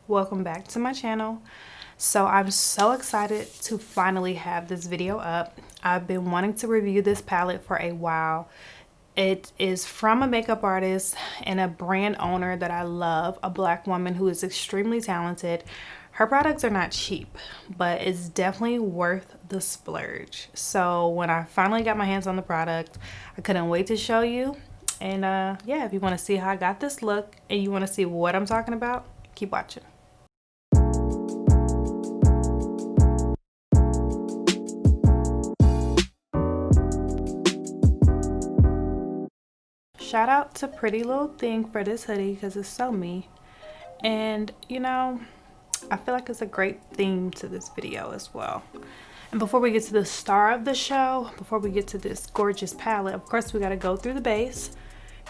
welcome back to my channel. So I'm so excited to finally have this video up. I've been wanting to review this palette for a while. It is from a makeup artist and a brand owner that I love, a black woman who is extremely talented. Her products are not cheap, but it's definitely worth the splurge. So when I finally got my hands on the product, I couldn't wait to show you. And yeah, if you want to see how I got this look and you want to see what I'm talking about, keep watching. Shout out to Pretty Little Thing for this hoodie because it's so me. And you know, I feel like it's a great theme to this video as well. And before we get to the star of the show, before we get to this gorgeous palette, of course we got to go through the base.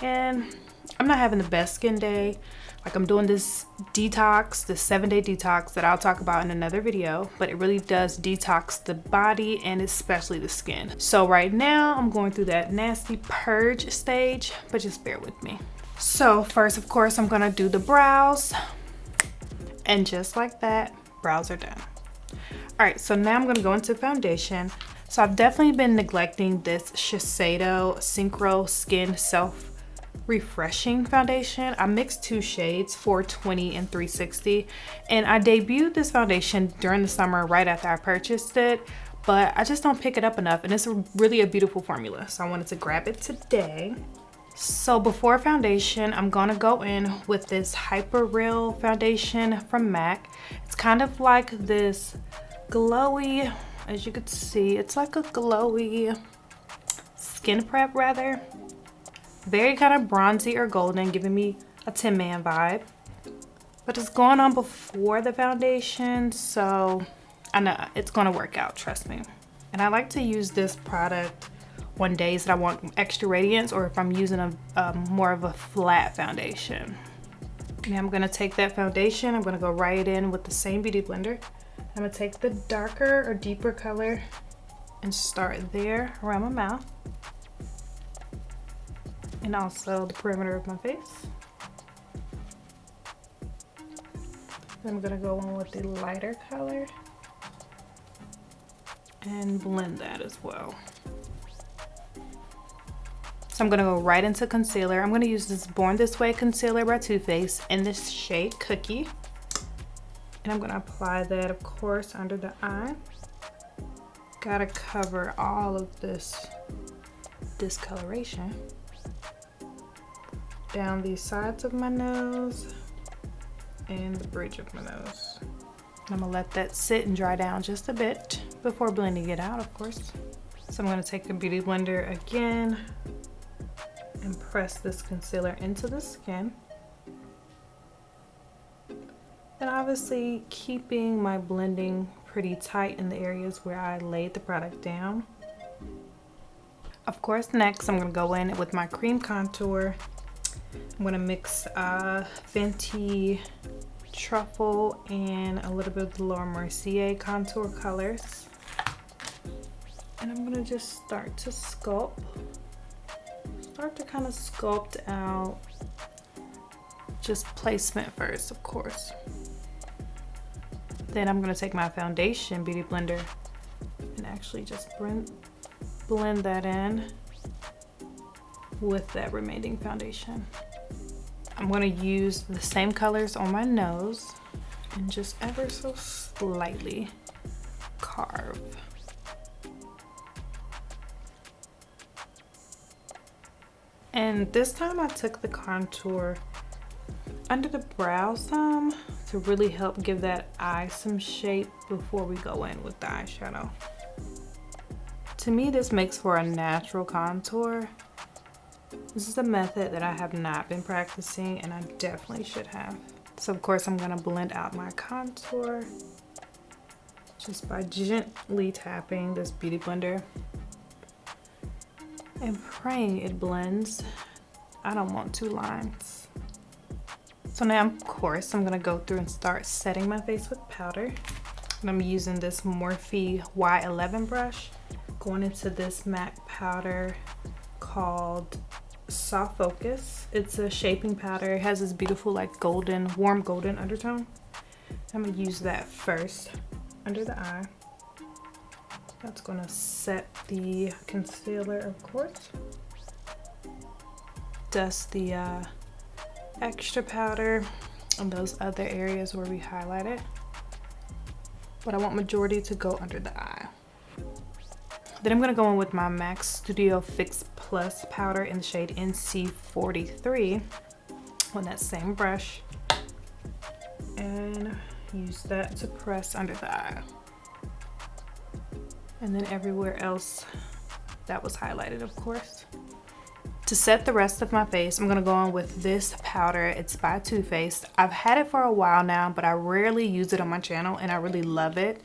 And I'm not having the best skin day. Like, I'm doing this detox, this 7-day detox that I'll talk about in another video, but it really does detox the body and especially the skin. So right now I'm going through that nasty purge stage, but just bear with me. So first, of course, I'm gonna do the brows, and just like that, brows are done. All right, so now I'm gonna go into foundation. So I've definitely been neglecting this Shiseido Synchro Skin Self Refreshing foundation. I mixed two shades, 420 and 360, and I debuted this foundation during the summer right after I purchased it, but I just don't pick it up enough, and it's really a beautiful formula, so I wanted to grab it today. So before foundation, I'm gonna go in with this Hyper Real foundation from MAC. It's kind of like this glowy, as you can see, it's like a glowy skin prep rather. Very kind of bronzy or golden, giving me a Tin Man vibe. But it's going on before the foundation, so I know it's gonna work out, trust me. And I like to use this product on days that I want extra radiance, or if I'm using a more of a flat foundation. Now I'm gonna take that foundation, I'm gonna go right in with the same beauty blender. I'm gonna take the darker or deeper color and start there around my mouth. And also the perimeter of my face. Then I'm gonna go on with the lighter color and blend that as well. So I'm gonna go right into concealer. I'm gonna use this Born This Way concealer by Too Faced in this shade Cookie. And I'm gonna apply that, of course, under the eye. Gotta cover all of this discoloration down the sides of my nose and the bridge of my nose. I'm gonna let that sit and dry down just a bit before blending it out, of course. So I'm gonna take the beauty blender again and press this concealer into the skin. And obviously keeping my blending pretty tight in the areas where I laid the product down. Of course, next I'm gonna go in with my cream contour. I'm gonna mix Fenty, Truffle, and a little bit of the Mercier contour colors. And I'm gonna just start to sculpt. Start to kind of sculpt out. Just placement first, of course. Then I'm gonna take my foundation beauty blender and actually just blend that in with that remaining foundation. I'm gonna use the same colors on my nose and just ever so slightly carve. And this time I took the contour under the brow some to really help give that eye some shape before we go in with the eyeshadow. To me, this makes for a natural contour. This is a method that I have not been practicing, and I definitely should have. So of course I'm gonna blend out my contour just by gently tapping this beauty blender and praying it blends. I don't want two lines. So now, of course, I'm gonna go through and start setting my face with powder. And I'm using this Morphe Y11 brush, going into this MAC powder called Soft Focus. It's a shaping powder. It has this beautiful like golden, warm golden undertone. I'm gonna use that first under the eye. That's gonna set the concealer, of course. Dust the extra powder on those other areas where we highlighted. But I want majority to go under the eye. Then I'm gonna go in with my MAC Studio Fix Plus powder in the shade NC43 on that same brush. And use that to press under the eye. And then everywhere else that was highlighted, of course. To set the rest of my face, I'm gonna go on with this powder. It's by Too Faced. I've had it for a while now, but I rarely use it on my channel and I really love it.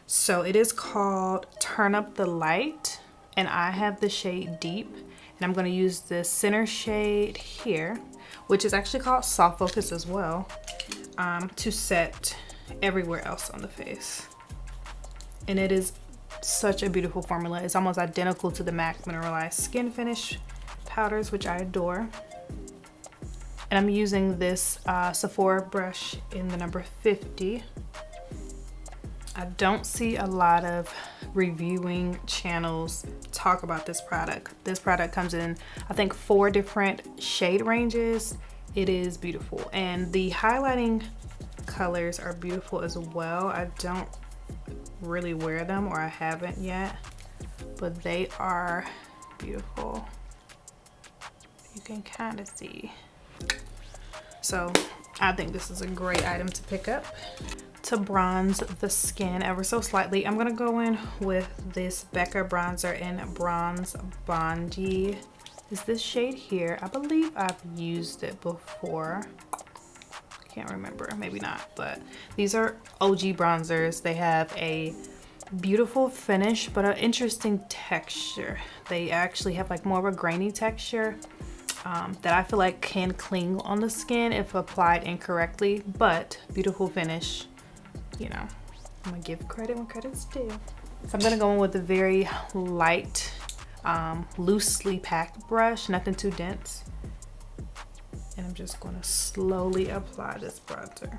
So it is called Turn Up the Light, and I have the shade Deep. And I'm gonna use the center shade here, which is actually called Soft Focus as well, to set everywhere else on the face. And it is such a beautiful formula. It's almost identical to the MAC Mineralized Skin Finish powders, which I adore. And I'm using this Sephora brush in the number 50. I don't see a lot of reviewing channels talk about this product. This product comes in, I think, 4 different shade ranges. It is beautiful, and the highlighting colors are beautiful as well. I don't really wear them, or I haven't yet, but they are beautiful. You can kind of see. So I think this is a great item to pick up. To bronze the skin ever so slightly, I'm gonna go in with this Becca bronzer in Bronze Bondi. Is this shade here? I believe I've used it before. Can't remember, maybe not, but these are OG bronzers. They have a beautiful finish, but an interesting texture. They actually have like more of a grainy texture that I feel like can cling on the skin if applied incorrectly, but beautiful finish. You know, I'm gonna give credit when credit's due. So I'm gonna go in with a very light, loosely packed brush, nothing too dense. And I'm just gonna slowly apply this bronzer.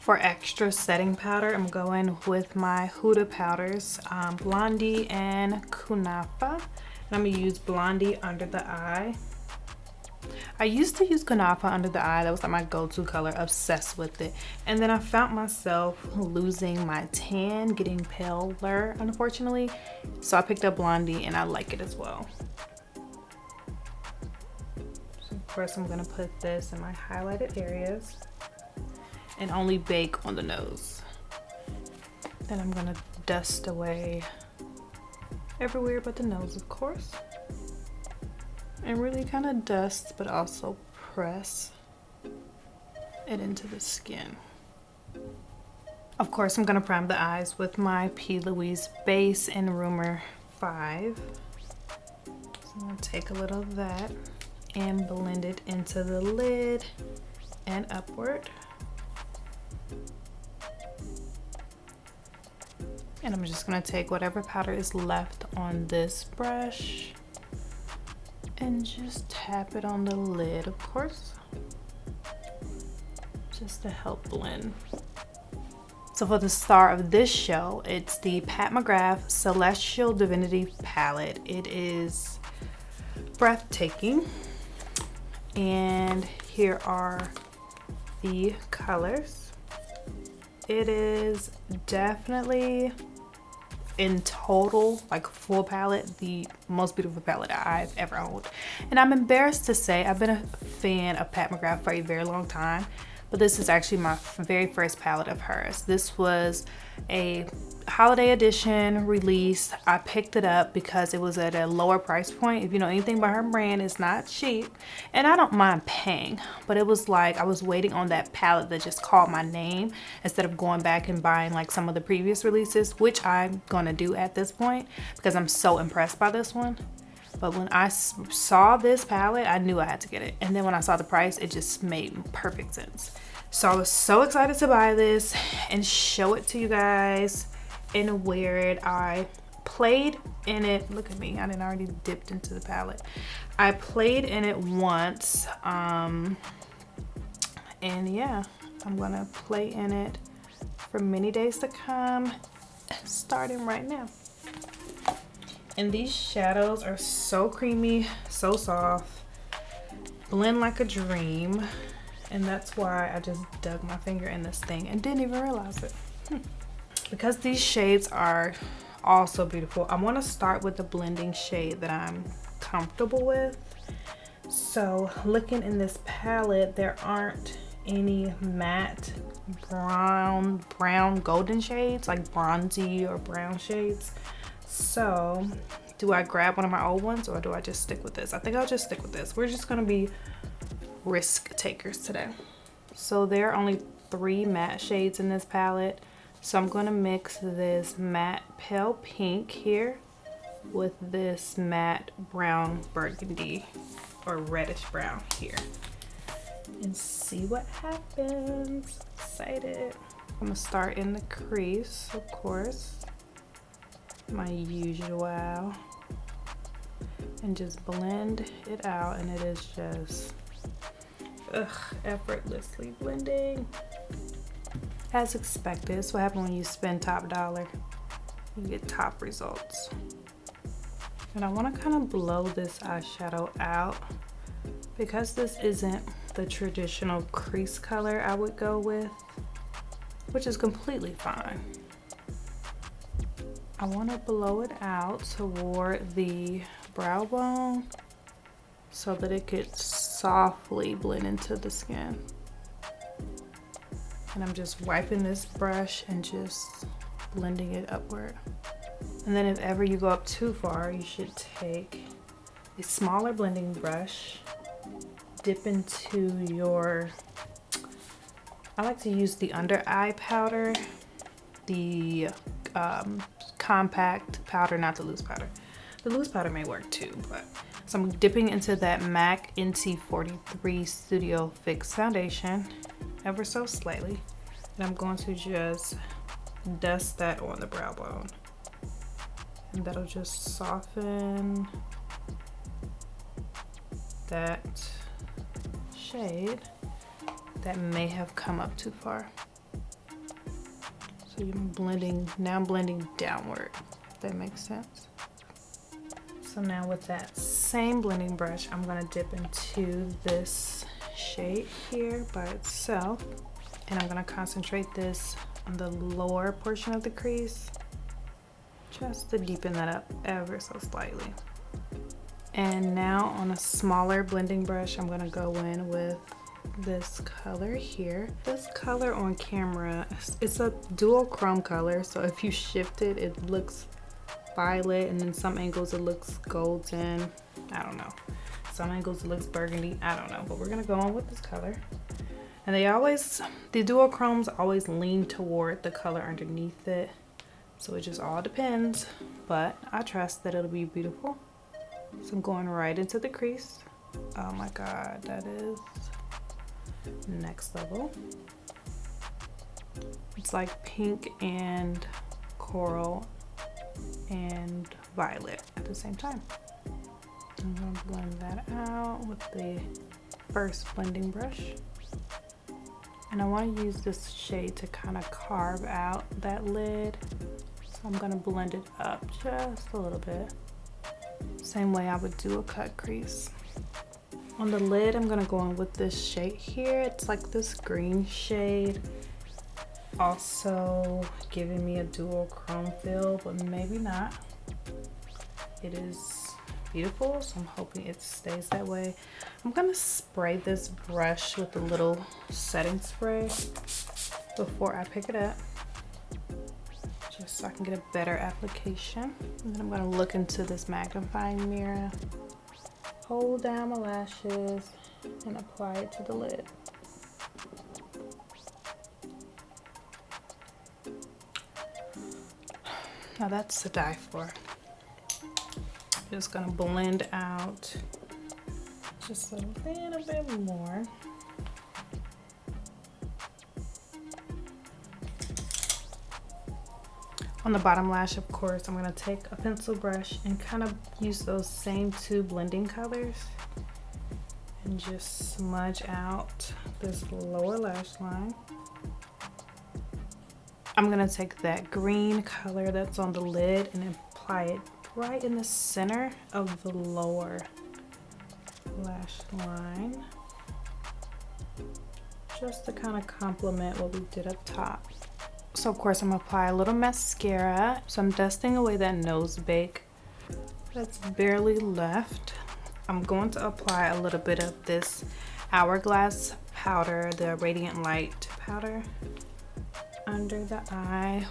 For extra setting powder, I'm going with my Huda powders, Blondie and Kunafa. And I'm gonna use Blondie under the eye. I used to use Kunafa under the eye. That was like my go-to color, obsessed with it. And then I found myself losing my tan, getting paler, unfortunately. So I picked up Blondie and I like it as well. So first I'm gonna put this in my highlighted areas and only bake on the nose. Then I'm gonna dust away everywhere but the nose, of course. And really kind of dust, but also press it into the skin. Of course, I'm gonna prime the eyes with my P. Louise base in Rumour 5. So I'm gonna take a little of that and blend it into the lid and upward. And I'm just gonna take whatever powder is left on this brush and just tap it on the lid, of course, just to help blend. So for the star of this show, it's the Pat McGrath Celestial Divinity palette. It is breathtaking, and here are the colors. It is definitely, in total, like full palette, the most beautiful palette I've ever owned. And I'm embarrassed to say I've been a fan of Pat McGrath for a very long time, but this is actually my very first palette of hers. This was a holiday edition release. I picked it up because it was at a lower price point. If you know anything about her brand, it's not cheap, and I don't mind paying, but it was like I was waiting on that palette that just called my name instead of going back and buying like some of the previous releases, which I'm gonna do at this point because I'm so impressed by this one. But when I saw this palette, I knew I had to get it, and then when I saw the price, it just made perfect sense. So I was so excited to buy this and show it to you guys and wear it. I played in it. Look at me, I didn't already dipped into the palette. I played in it once, and yeah, I'm gonna play in it for many days to come, starting right now. And these shadows are so creamy, so soft, blend like a dream. And that's why I just dug my finger in this thing and didn't even realize it. Because these shades are all so beautiful, I want to start with the blending shade that I'm comfortable with. So looking in this palette, there aren't any matte brown golden shades, like bronzy or brown shades. So do I grab one of my old ones, or do I just stick with this? I think I'll just stick with this. We're just gonna be risk takers today. So there are only 3 matte shades in this palette. So I'm gonna mix this matte pale pink here with this matte brown burgundy or reddish brown here, and see what happens. Excited. I'm gonna start in the crease, of course, my usual, and just blend it out, and it is just effortlessly blending. As expected, it's what happens when you spend top dollar. You get top results. And I want to kind of blow this eyeshadow out because this isn't the traditional crease color I would go with, which is completely fine. I want to blow it out toward the brow bone so that it could softly blend into the skin. And I'm just wiping this brush and just blending it upward. And then if ever you go up too far, you should take a smaller blending brush, dip into your, I like to use the under eye powder, the compact powder, not the loose powder. The loose powder may work too, but so I'm dipping into that MAC NT43 Studio Fix foundation ever so slightly, and I'm going to just dust that on the brow bone, and that'll just soften that shade that may have come up too far. So you're blending, now I'm blending downward, if that makes sense. So now with that same blending brush, I'm gonna dip into this shade here by itself, and I'm gonna concentrate this on the lower portion of the crease, just to deepen that up ever so slightly. And now on a smaller blending brush, I'm gonna go in with this color here. This color on camera, it's a dual chrome color, so if you shift it, it looks violet, and then some angles it looks golden. I don't know. Some angles it looks burgundy. I don't know, but we're gonna go on with this color. And the dual chromes always lean toward the color underneath it, so it just all depends, but I trust that it'll be beautiful. So I'm going right into the crease. Oh my god, that is next level. It's like pink and coral and violet at the same time. I'm gonna blend that out with the first blending brush. And I want to use this shade to kind of carve out that lid. So I'm gonna blend it up just a little bit. Same way I would do a cut crease. On the lid, I'm gonna go in with this shade here. It's like this green shade. Also giving me a dual chrome feel, but maybe not. It is beautiful, so I'm hoping it stays that way. I'm gonna spray this brush with a little setting spray before I pick it up, just so I can get a better application. And then I'm gonna look into this magnifying mirror, hold down my lashes, and apply it to the lid. Now that's to die for. Just gonna blend out just a little bit more. On the bottom lash, of course, I'm gonna take a pencil brush and kind of use those same two blending colors and just smudge out this lower lash line. I'm gonna take that green color that's on the lid and apply it right in the center of the lower lash line, just to kind of complement what we did up top. So of course I'm gonna apply a little mascara. So I'm dusting away that nose bake that's barely left. I'm going to apply a little bit of this Hourglass powder, the Radiant Light powder, under the eye,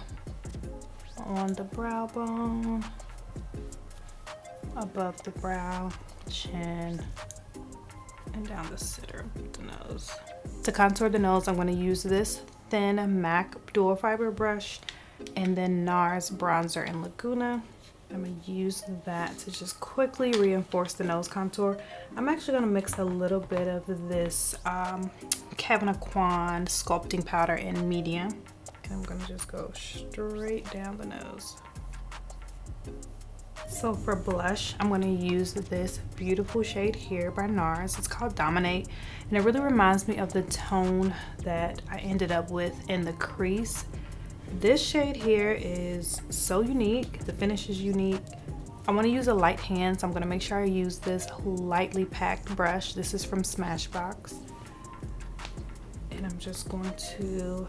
on the brow bone, above the brow, chin, and down the center of the nose. To contour the nose, I'm going to use this thin MAC dual fiber brush and then NARS bronzer in Laguna. I'm going to use that to just quickly reinforce the nose contour. I'm actually going to mix a little bit of this Kevyn Aucoin sculpting powder in medium. And I'm going to just go straight down the nose. So for blush, I'm going to use this beautiful shade here by NARS. It's called Dominate, and it really reminds me of the tone that I ended up with in the crease. This shade here is so unique. The finish is unique. I want to use a light hand, so I'm going to make sure I use this lightly packed brush. This is from Smashbox. And I'm just going to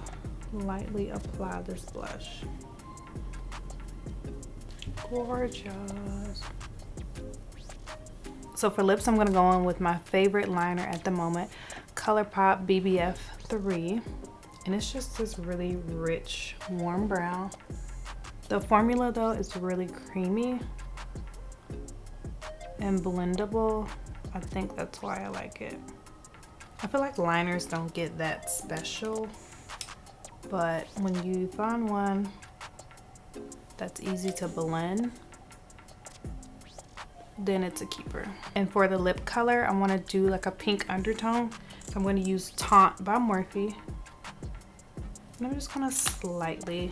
lightly apply this blush. Gorgeous. So for lips, I'm going to go in with my favorite liner at the moment, ColourPop BBF 3. And it's just this really rich, warm brown. The formula though is really creamy and blendable. I think that's why I like it. I feel like liners don't get that special, but when you find one that's easy to blend, then it's a keeper. And for the lip color, I want to do like a pink undertone. So I'm going to use Taunt by Morphe. And I'm just going to slightly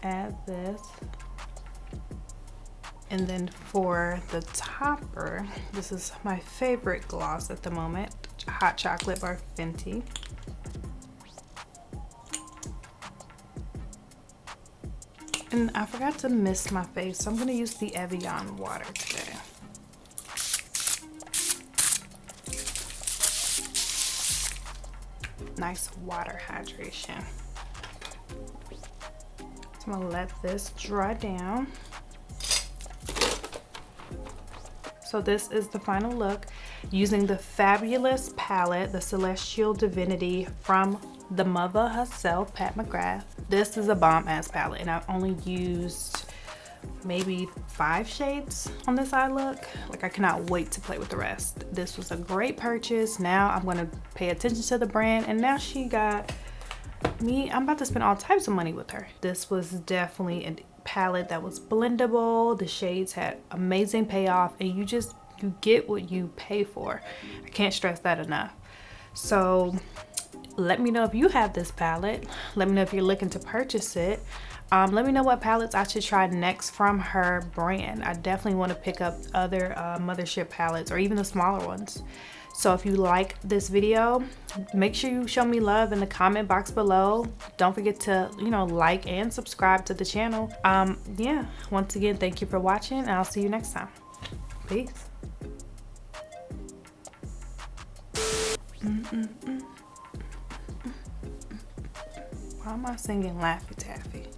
add this. And then for the topper, this is my favorite gloss at the moment, Hot Chocolate by Fenty. And I forgot to mist my face, so I'm going to use the Evian water today. Nice water hydration. So I'm going to let this dry down. So this is the final look using the fabulous palette, the Celestial Divinity from the mother herself, Pat McGrath. This is a bomb ass palette, and I've only used maybe 5 shades on this eye look. Like, I cannot wait to play with the rest. This was a great purchase. Now I'm gonna pay attention to the brand, and now she got me. I'm about to spend all types of money with her. This was definitely a palette that was blendable. The shades had amazing payoff, and you get what you pay for. I can't stress that enough. So let me know if you have this palette. Let me know if you're looking to purchase it. Let me know what palettes I should try next from her brand. I definitely want to pick up other Mothership palettes, or even the smaller ones. So if you like this video, make sure you show me love in the comment box below. Don't forget to, like and subscribe to the channel. Yeah, once again, thank you for watching, and I'll see you next time. Peace. Why am I singing Laffy Taffy?